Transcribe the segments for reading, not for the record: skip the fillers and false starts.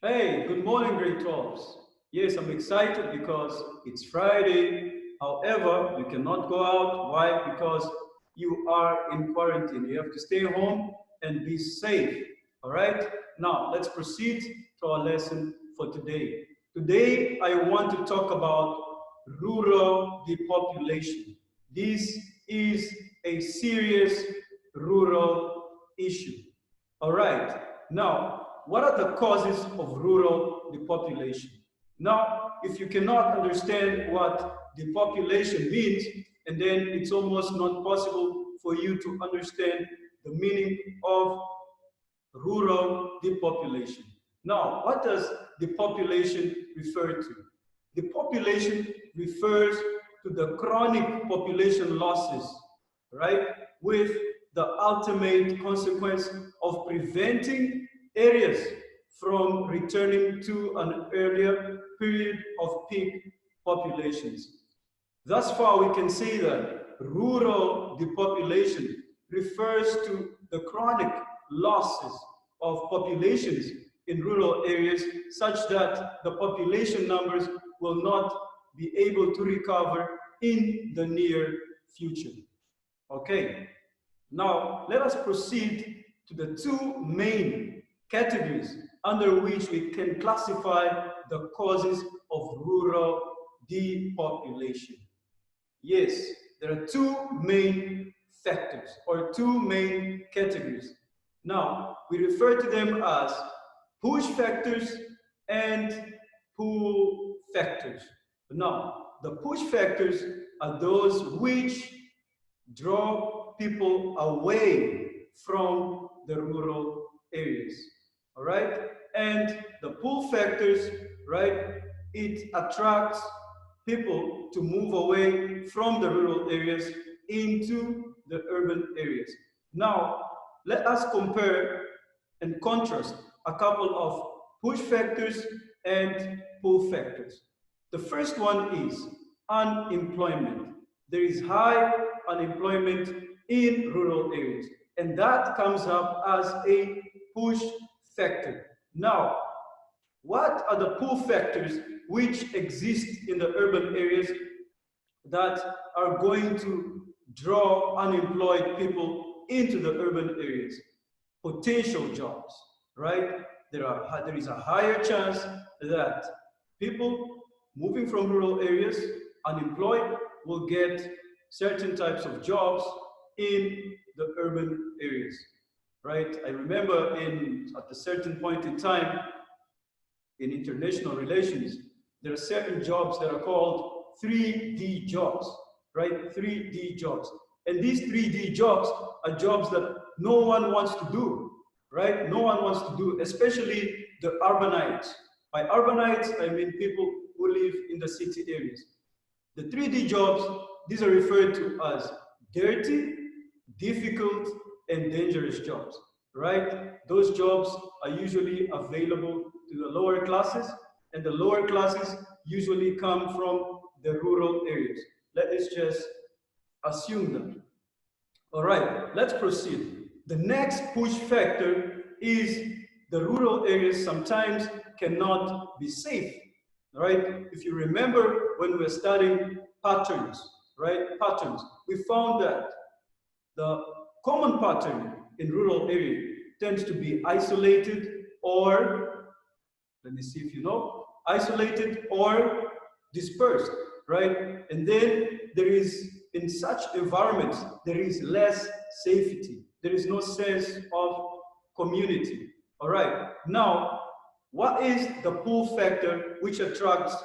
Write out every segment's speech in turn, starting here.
Hey, good morning, grade 12s. Yes, I'm excited because it's Friday. However, you cannot go out. Why? Because you are in quarantine. You have to stay home and be safe. All right? Now, let's proceed to our lesson for today. Today, I want to talk about rural depopulation. This is a serious rural issue. All right. Now, what are the causes of rural depopulation? Now, if you cannot understand what depopulation means, and then it's almost not possible for you to understand the meaning of rural depopulation. Now, what does depopulation refer to? Depopulation refers to the chronic population losses, right? With the ultimate consequence of preventing areas from returning to an earlier period of peak populations. Thus far, we can say that rural depopulation refers to the chronic losses of populations in rural areas such that the population numbers will not be able to recover in the near future. Okay, now let us proceed to the two main categories under which we can classify the causes of rural depopulation. Yes, there are two main factors or two main categories. Now, we refer to them as push factors and pull factors. Now, the push factors are those which draw people away from the rural areas. All right? And the pull factors, right? It attracts people to move away from the rural areas into the urban areas. Now, let us compare and contrast a couple of push factors and pull factors. The first one is unemployment. There is high unemployment in rural areas, and that comes up as a push factor. Now, what are the pull factors which exist in the urban areas that are going to draw unemployed people into the urban areas? Potential jobs, right? There is a higher chance that people moving from rural areas, unemployed, will get certain types of jobs in the urban areas, right? I remember at a certain point in time, in international relations, there are certain jobs that are called 3D jobs, right? 3D jobs. And these 3D jobs are jobs that no one wants to do, right? No one wants to do, especially the urbanites. By urbanites, I mean people who live in the city areas. The 3D jobs, these are referred to as dirty, difficult, and dangerous jobs, right? Those jobs are usually available to the lower classes, and the lower classes usually come from the rural areas. Let us just assume that. All right, let's proceed. The next push factor is the rural areas sometimes cannot be safe, right? If you remember when we were studying patterns, right? Patterns, we found that the common pattern in rural area tends to be isolated or, let me see if you know, isolated or dispersed, right? And then there is, in such environments, there is less safety. There is no sense of community. All right. Now, what is the pull factor which attracts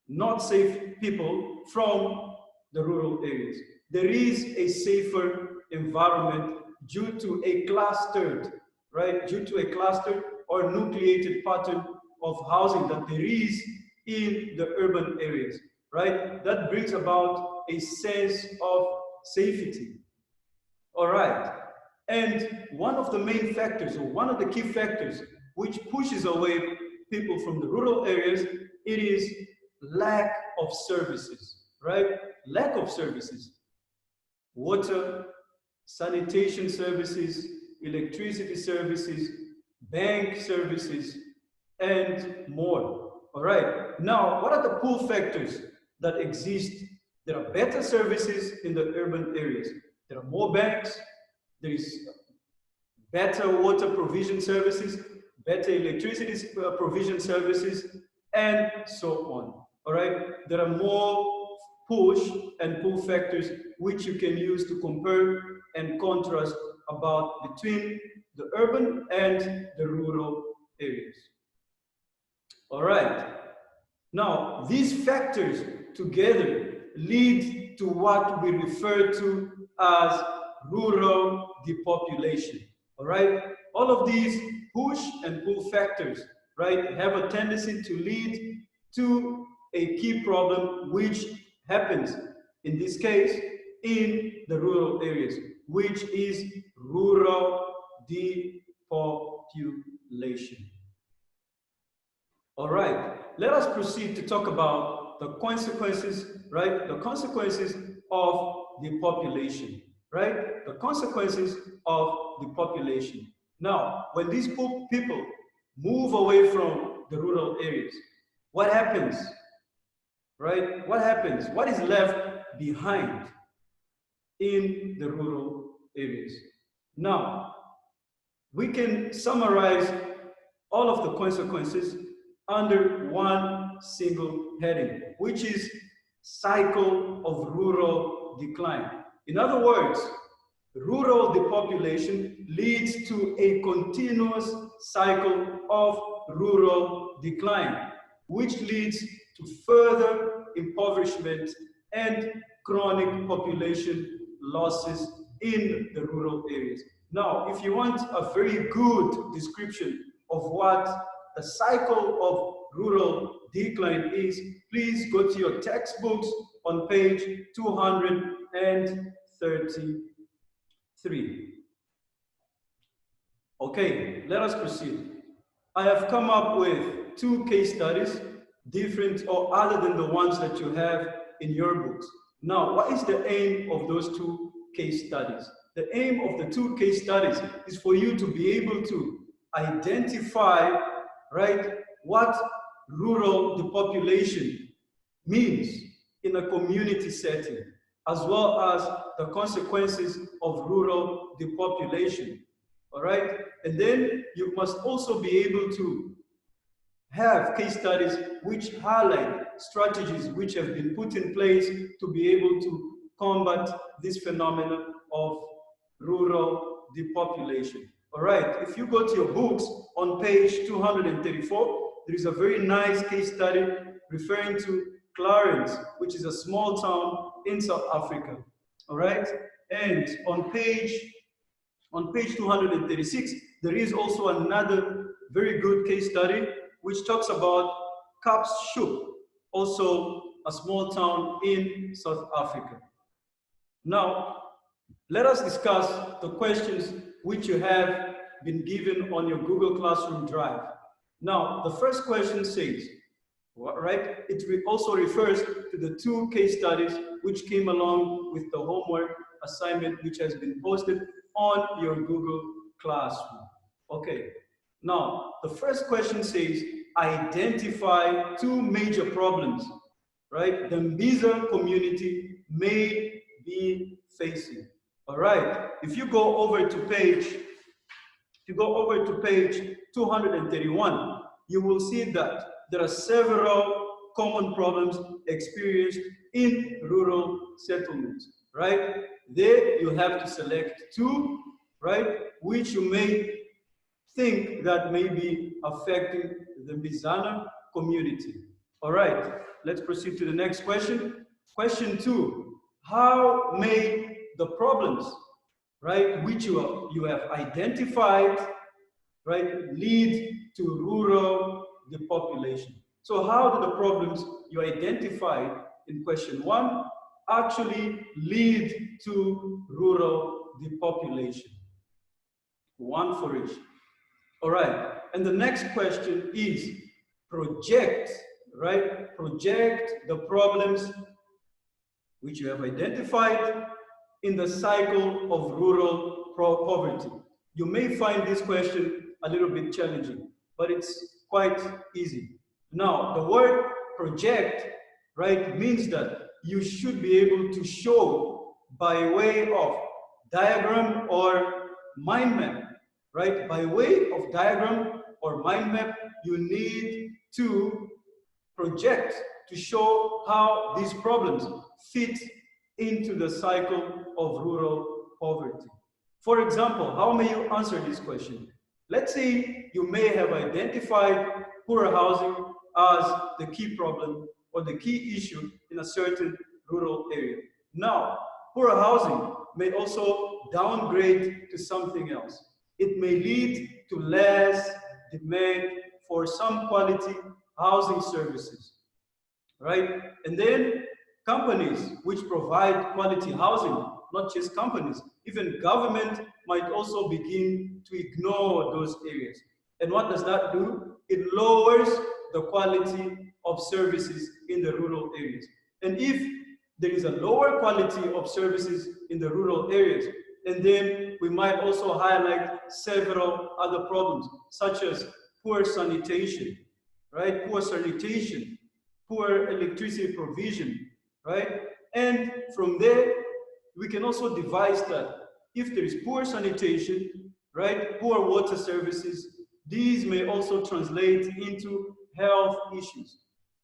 not safe people from the rural areas? There is a safer environment due to a clustered, right? Due to a clustered or nucleated pattern of housing that there is in the urban areas, right? That brings about a sense of safety. All right. And one of the main factors, or one of the key factors, which pushes away people from the rural areas, it is lack of services, right? Lack of services. Water, sanitation services, electricity services, bank services, and more. All right. Now, what are the pull factors that exist? There are better services in the urban areas. There are more banks. There is better water provision services, better electricity provision services, and so on. All right. There are more push and pull factors which you can use to compare and contrast about between the urban and the rural areas. All right. Now, these factors together lead to what we refer to as rural depopulation. All right. All of these push and pull factors, right, have a tendency to lead to a key problem which happens in this case in the rural areas, which is rural depopulation. All right, let us proceed to talk about the consequences, right? The consequences of depopulation, right? The consequences of depopulation. Now, when these people move away from the rural areas, what happens, right? What happens? What is left behind in the rural areas? Now, we can summarize all of the consequences under one single heading, which is cycle of rural decline. In other words, rural depopulation leads to a continuous cycle of rural decline, which leads to further impoverishment and chronic population losses in the rural areas. Now, if you want a very good description of what the cycle of rural decline is, please go to your textbooks on page 233. Okay, let us proceed. I have come up with two case studies, different or other than the ones that you have in your books. Now, what is the aim of those two case studies? The aim of the two case studies is for you to be able to identify, right, what rural depopulation means in a community setting, as well as the consequences of rural depopulation. All right? And then you must also be able to have case studies which highlight strategies which have been put in place to be able to combat this phenomenon of rural depopulation. All right, if you go to your books on page 234, there is a very nice case study referring to Clarence, which is a small town in South Africa. All right, and on page 236, there is also another very good case study which talks about Kapshoek, also a small town in South Africa. Now, let us discuss the questions which you have been given on your Google Classroom Drive. Now, the first question says, right, it also refers to the two case studies which came along with the homework assignment which has been posted on your Google Classroom. Okay, now the first question says, identify two major problems, right, the Mbiza community may be facing. All right, if you go over to page 231, you will see that there are several common problems experienced in rural settlements, right? There you have to select two, right, which you may think that may be affecting the Mbizana community. All right, let's proceed to the next question. Question 2, how may the problems, right, which you have identified, right, lead to rural depopulation? So how do the problems you identified in question 1 actually lead to rural depopulation? One for each. All right, and the next question is project, right? Project the problems which you have identified in the cycle of rural poverty. You may find this question a little bit challenging, but it's quite easy. Now, the word project, right, means that you should be able to show by way of diagram or mind map, right? By way of diagram or mind map, you need to project to show how these problems fit into the cycle of rural poverty. For example, how may you answer this question? Let's say you may have identified poor housing as the key problem or the key issue in a certain rural area. Now, poor housing may also downgrade to something else. It may lead to less demand for some quality housing services, right? And then companies which provide quality housing, not just companies, even government might also begin to ignore those areas. And what does that do? It lowers the quality of services in the rural areas. And if there is a lower quality of services in the rural areas, and then we might also highlight several other problems, such as poor sanitation, right? Poor sanitation, poor electricity provision, right? And from there, we can also devise that if there is poor sanitation, right, poor water services, these may also translate into health issues.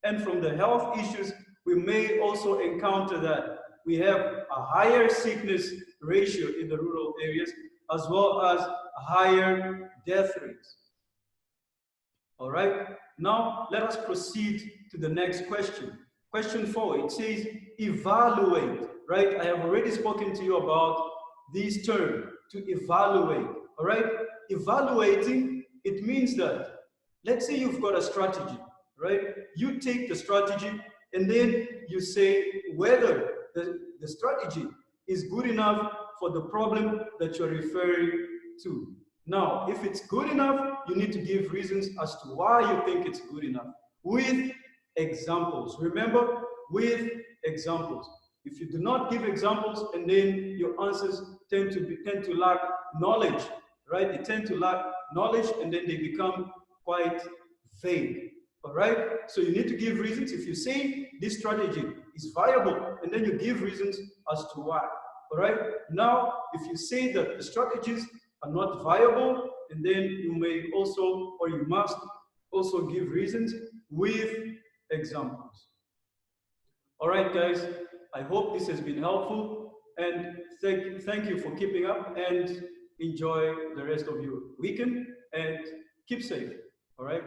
And from the health issues, we may also encounter that we have a higher sickness ratio in the rural areas, as well as a higher death rates. All right, now let us proceed to the next question. Question 4, it says evaluate, right? I have already spoken to you about this term, to evaluate, all right? Evaluating, it means that, let's say you've got a strategy, right? You take the strategy and then you say whether the strategy is good enough for the problem that you're referring to. Now, if it's good enough, you need to give reasons as to why you think it's good enough with examples. Remember, with examples. If you do not give examples and then your answers tend to lack knowledge, right? They tend to lack knowledge and then they become quite vague. All right? So you need to give reasons. If you say this strategy is viable, and then you give reasons as to why. All right? Now, if you say that the strategies are not viable, and then you may also, or you must also give reasons with examples. All right, guys, I hope this has been helpful, and thank you for keeping up, and enjoy the rest of your weekend, and keep safe. All right?